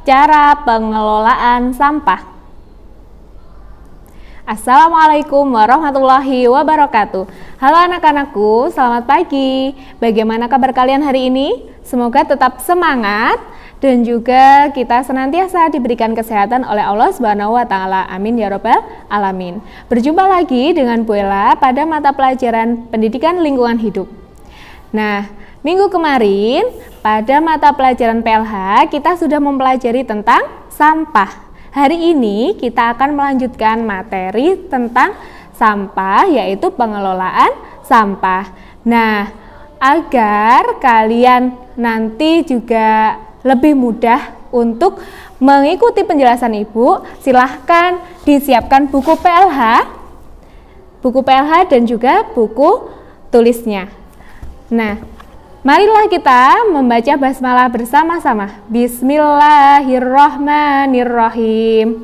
cara pengelolaan sampah. Assalamualaikum warahmatullahi wabarakatuh. Halo anak-anakku, selamat pagi. Bagaimana kabar kalian hari ini? Semoga tetap semangat dan juga kita senantiasa diberikan kesehatan oleh Allah Subhanahu wa taala. Amin ya rabbal alamin. Berjumpa lagi dengan Bu Ella pada mata pelajaran Pendidikan Lingkungan Hidup. Nah, minggu kemarin pada mata pelajaran PLH kita sudah mempelajari tentang sampah. Hari ini kita akan melanjutkan materi tentang sampah, yaitu pengelolaan sampah. Nah, agar kalian nanti juga lebih mudah untuk mengikuti penjelasan Ibu, silahkan disiapkan buku PLH dan juga buku tulisnya. Nah, marilah kita membaca basmalah bersama-sama. Bismillahirrahmanirrahim.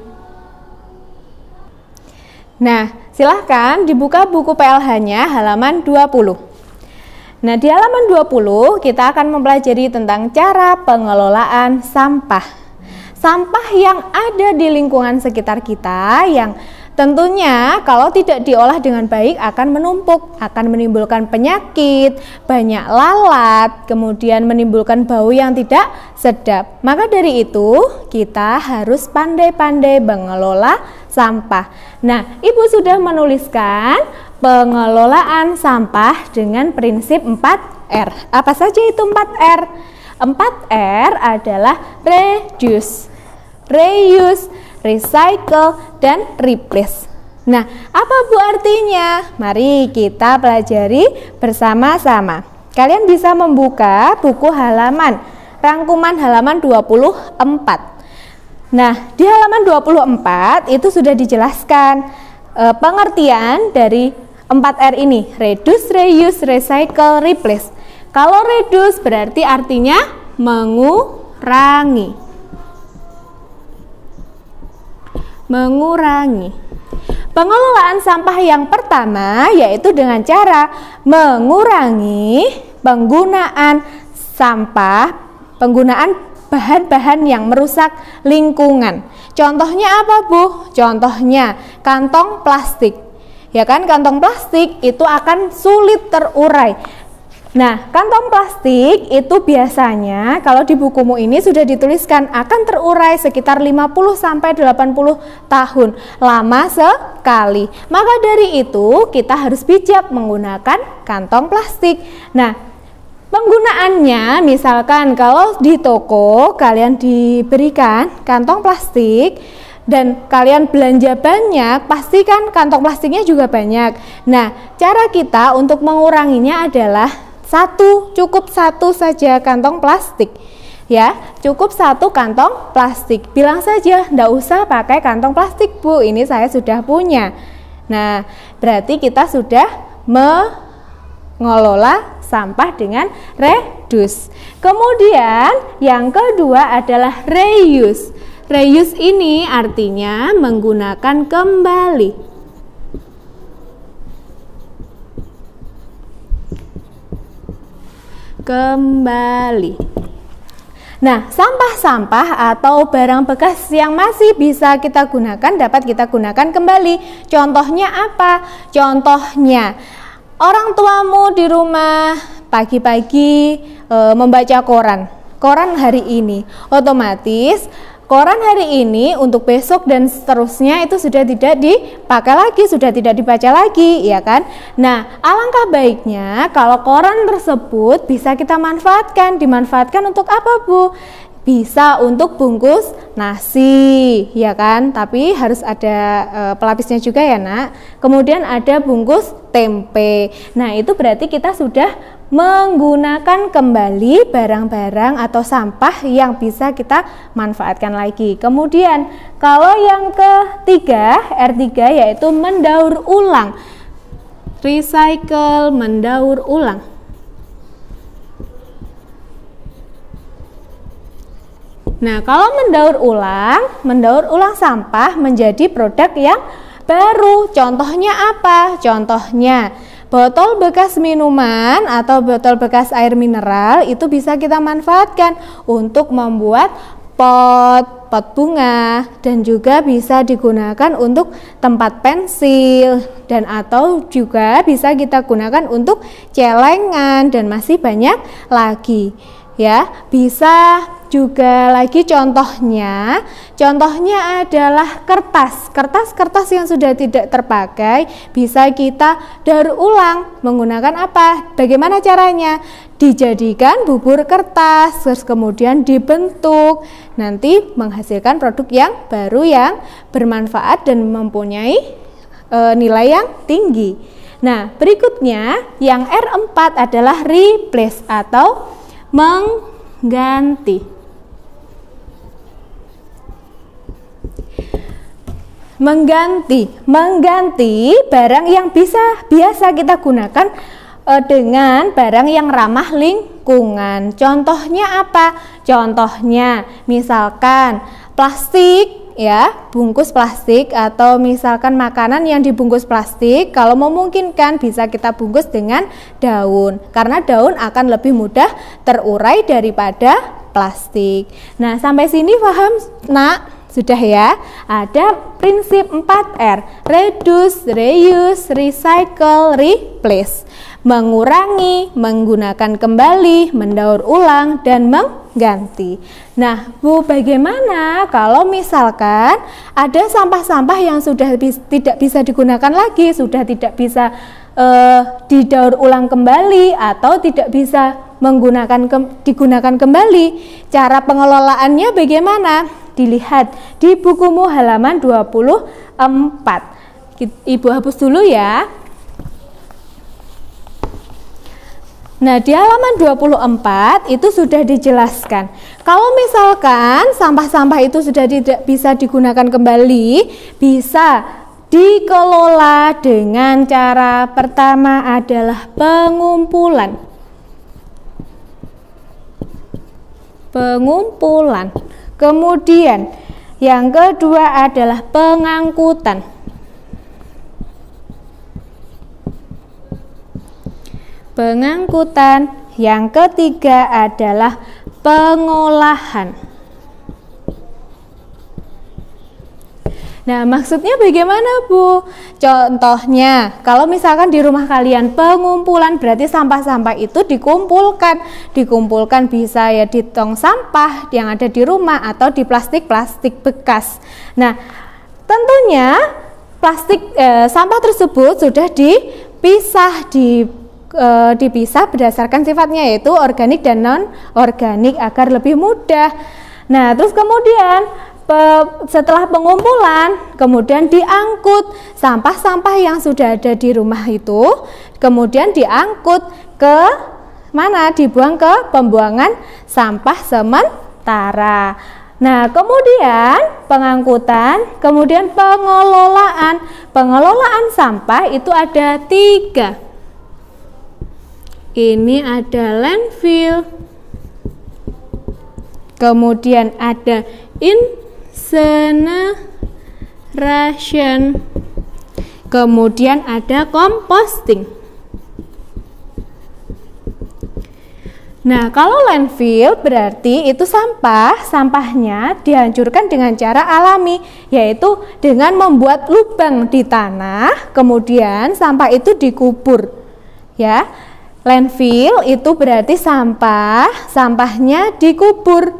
Nah, silahkan dibuka buku PLH-nya halaman 20. Nah, di halaman 20 kita akan mempelajari tentang cara pengelolaan sampah. Sampah yang ada di lingkungan sekitar kita yang tentunya kalau tidak diolah dengan baik akan menumpuk, akan menimbulkan penyakit, banyak lalat, kemudian menimbulkan bau yang tidak sedap. Maka dari itu kita harus pandai-pandai mengelola sampah. Nah, Ibu sudah menuliskan pengelolaan sampah dengan prinsip 4R. Apa saja itu 4R? 4R adalah reduce, reuse, recycle, dan replace. Nah, apa Bu artinya? Mari kita pelajari bersama-sama. Kalian bisa membuka buku rangkuman halaman 24. Nah, di halaman 24 itu sudah dijelaskan pengertian dari 4R ini, reduce, reuse, recycle, replace. Kalau reduce berarti artinya mengurangi. Pengelolaan sampah yang pertama yaitu dengan cara mengurangi penggunaan bahan-bahan yang merusak lingkungan. Contohnya apa, Bu? Contohnya kantong plastik. Ya kan, kantong plastik itu akan sulit terurai. Nah, kantong plastik itu biasanya kalau di bukumu ini sudah dituliskan akan terurai sekitar 50-80 tahun, lama sekali. Maka dari itu kita harus bijak menggunakan kantong plastik. Nah, penggunaannya misalkan kalau di toko kalian diberikan kantong plastik dan kalian belanja banyak, pastikan kantong plastiknya juga banyak. Nah, cara kita untuk menguranginya adalah cukup satu saja kantong plastik. Ya, cukup satu kantong plastik. Bilang saja, enggak usah pakai kantong plastik, Bu. Ini saya sudah punya. Nah, berarti kita sudah mengelola sampah dengan reduce. Kemudian yang kedua adalah reuse. Reuse ini artinya menggunakan kembali. Nah, sampah-sampah atau barang bekas yang masih bisa kita gunakan dapat kita gunakan kembali. Contohnya apa? Contohnya orang tuamu di rumah pagi-pagi membaca koran hari ini, otomatis koran hari ini untuk besok dan seterusnya itu sudah tidak dipakai lagi, sudah tidak dibaca lagi, ya kan? Nah, alangkah baiknya kalau koran tersebut bisa kita dimanfaatkan untuk apa, Bu? Bisa untuk bungkus nasi, ya kan? Tapi harus ada pelapisnya juga ya, Nak. Kemudian ada bungkus tempe. Nah, itu berarti kita sudah menggunakan kembali barang-barang atau sampah yang bisa kita manfaatkan lagi. Kemudian, kalau yang ketiga, R3 yaitu mendaur ulang. Recycle, mendaur ulang. Nah, kalau mendaur ulang sampah menjadi produk yang baru. Contohnya apa? Contohnya botol bekas minuman atau botol bekas air mineral itu bisa kita manfaatkan untuk membuat pot bunga, dan juga bisa digunakan untuk tempat pensil, dan atau juga bisa kita gunakan untuk celengan, dan masih banyak lagi ya. Bisa juga lagi contohnya adalah kertas yang sudah tidak terpakai, bisa kita daur ulang menggunakan apa? Bagaimana caranya? Dijadikan bubur kertas, terus kemudian dibentuk, nanti menghasilkan produk yang baru yang bermanfaat dan mempunyai nilai yang tinggi. Nah, berikutnya yang R4 adalah replace atau mengganti. Mengganti barang yang biasa kita gunakan dengan barang yang ramah lingkungan. Contohnya apa? Contohnya misalkan plastik ya, bungkus plastik, atau misalkan makanan yang dibungkus plastik, kalau memungkinkan bisa kita bungkus dengan daun, karena daun akan lebih mudah terurai daripada plastik. Nah, sampai sini paham, Nak? Sudah ya? Ada prinsip 4R, reduce, reuse, recycle, replace. Mengurangi, menggunakan kembali, mendaur ulang, dan mengganti. Nah, Bu, bagaimana kalau misalkan ada sampah-sampah yang sudah tidak bisa digunakan lagi, sudah tidak bisa didaur ulang kembali, atau tidak bisa digunakan kembali? Cara pengelolaannya bagaimana? Dilihat di bukumu halaman 24. Ibu hapus dulu ya. Nah, di halaman 24 itu sudah dijelaskan. Kalau misalkan sampah-sampah itu sudah tidak bisa digunakan kembali, bisa dikelola dengan cara pertama adalah pengumpulan. Kemudian yang kedua adalah pengangkutan. Yang ketiga adalah pengolahan. Nah, maksudnya bagaimana, Bu? Contohnya, kalau misalkan di rumah kalian pengumpulan, berarti sampah-sampah itu dikumpulkan bisa ya di tong sampah yang ada di rumah atau di plastik bekas. Nah, tentunya sampah tersebut sudah dipisah berdasarkan sifatnya, yaitu organik dan non-organik agar lebih mudah. Nah, terus kemudian setelah pengumpulan, kemudian diangkut sampah-sampah yang sudah ada di rumah itu, kemudian diangkut ke mana? Dibuang ke pembuangan sampah sementara. Nah, kemudian pengangkutan, kemudian pengelolaan. Pengelolaan sampah itu ada 3. Ini ada landfill, kemudian ada incineration, kemudian ada composting. Nah, kalau landfill berarti itu sampahnya dihancurkan dengan cara alami, yaitu dengan membuat lubang di tanah, kemudian sampah itu dikubur. Ya, landfill itu berarti sampahnya dikubur.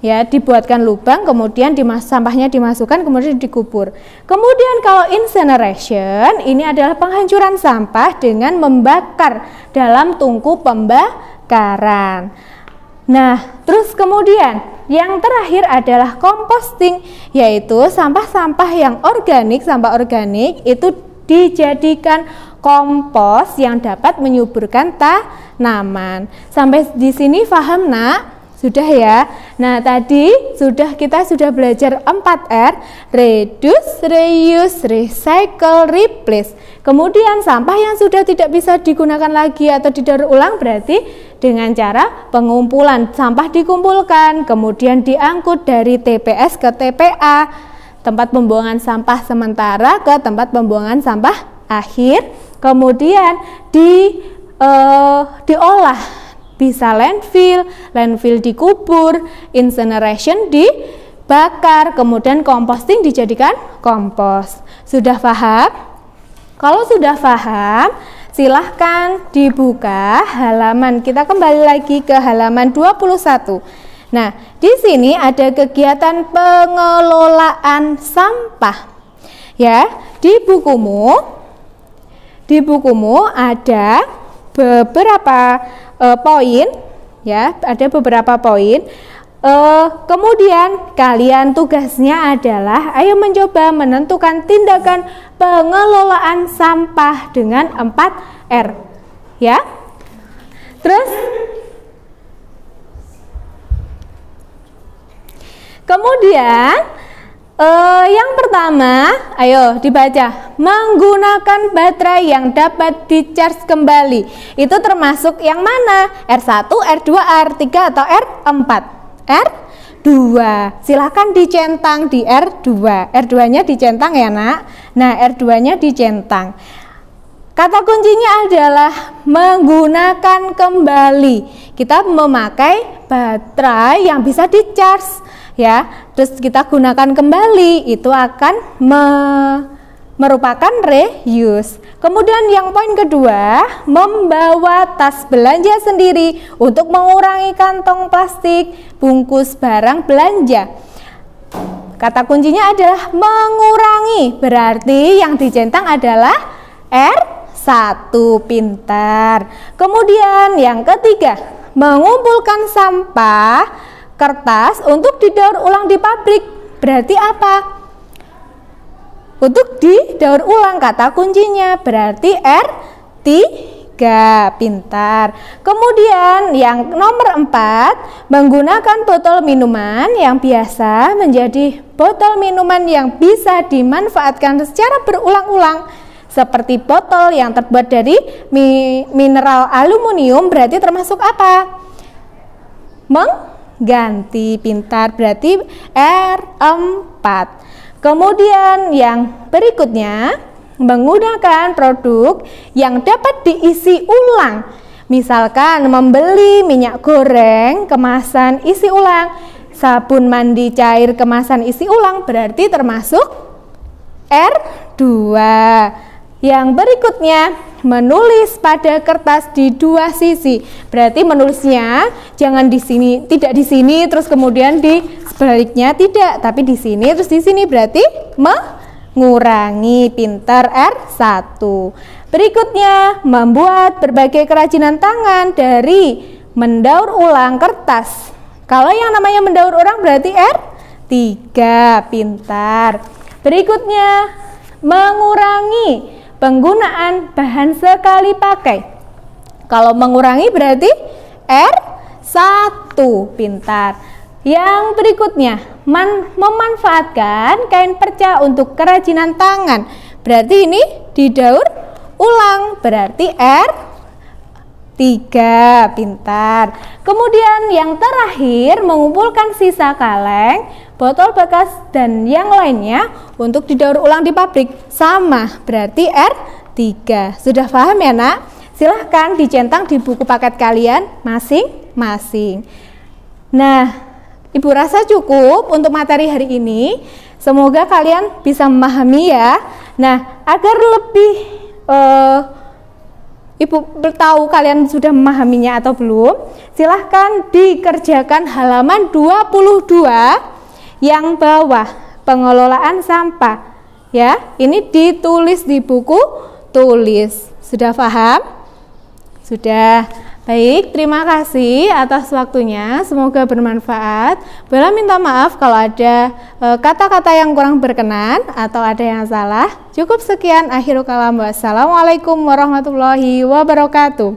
Ya, dibuatkan lubang, kemudian sampahnya dimasukkan, kemudian dikubur. Kemudian kalau incineration, ini adalah penghancuran sampah dengan membakar dalam tungku pembakaran. Nah, terus kemudian yang terakhir adalah composting, yaitu sampah-sampah yang sampah organik itu dijadikan kompos yang dapat menyuburkan tanaman. Sampai di sini paham, Nak? Sudah ya? Nah, tadi kita sudah belajar 4R, reduce, reuse, recycle, replace. Kemudian sampah yang sudah tidak bisa digunakan lagi atau didaur ulang berarti dengan cara pengumpulan. Sampah dikumpulkan, kemudian diangkut dari TPS ke TPA, tempat pembuangan sampah sementara, ke tempat pembuangan sampah akhir, kemudian diolah Bisa landfill dikubur, incineration dibakar, kemudian composting dijadikan kompos. Sudah paham? Kalau sudah paham, silahkan dibuka halaman. Kita kembali lagi ke halaman 21. Nah, di sini ada kegiatan pengelolaan sampah. Ya, di bukumu ada beberapa poin, ya, ada beberapa poin. Kemudian kalian tugasnya adalah ayo mencoba menentukan tindakan pengelolaan sampah dengan 4R, ya. Terus kemudian yang pertama, ayo dibaca, menggunakan baterai yang dapat di-charge kembali. Itu termasuk yang mana? R1, R2, R3 atau R4? R2. Silahkan dicentang di R2. R2-nya dicentang ya, Nak. Nah, R2-nya dicentang. Kata kuncinya adalah menggunakan kembali. Kita memakai baterai yang bisa di-charge, ya, terus kita gunakan kembali, itu akan merupakan reuse. Kemudian yang poin kedua, membawa tas belanja sendiri untuk mengurangi kantong plastik bungkus barang belanja. Kata kuncinya adalah mengurangi, berarti yang dicentang adalah R1, pintar. Kemudian yang ketiga, mengumpulkan sampah kertas untuk didaur ulang di pabrik. Berarti apa? Untuk didaur ulang, kata kuncinya berarti R3, pintar. Kemudian yang nomor 4, menggunakan botol minuman yang biasa menjadi botol minuman yang bisa dimanfaatkan secara berulang-ulang. Seperti botol yang terbuat dari mineral aluminium, berarti termasuk apa? Ganti, pintar, berarti R4. Kemudian yang berikutnya, menggunakan produk yang dapat diisi ulang. Misalkan membeli minyak goreng kemasan isi ulang, sabun mandi cair kemasan isi ulang, berarti termasuk R2. Yang berikutnya, menulis pada kertas di dua sisi. Berarti menulisnya jangan di sini, tidak di sini terus kemudian di sebaliknya, tidak, tapi di sini terus di sini, berarti mengurangi, pintar, R1. Berikutnya, membuat berbagai kerajinan tangan dari mendaur ulang kertas. Kalau yang namanya mendaur ulang berarti R3, pintar. Berikutnya, mengurangi penggunaan bahan sekali pakai. Kalau mengurangi berarti R1, pintar. Yang berikutnya, memanfaatkan kain perca untuk kerajinan tangan. Berarti ini didaur ulang, berarti R3, pintar. Kemudian yang terakhir, mengumpulkan sisa kaleng, botol bekas dan yang lainnya untuk didaur ulang di pabrik. Sama, berarti R3. Sudah paham ya, Nak? Silahkan dicentang di buku paket kalian masing-masing. Nah, Ibu rasa cukup untuk materi hari ini. Semoga kalian bisa memahami ya. Nah, agar lebih Ibu tahu kalian sudah memahaminya atau belum, silahkan dikerjakan halaman 22 yang bawah, pengelolaan sampah. Ya, ini ditulis di buku tulis. Sudah paham? Sudah. Baik, terima kasih atas waktunya. Semoga bermanfaat. Bella minta maaf kalau ada kata-kata yang kurang berkenan atau ada yang salah. Cukup sekian, akhirul kalam. Wassalamualaikum warahmatullahi wabarakatuh.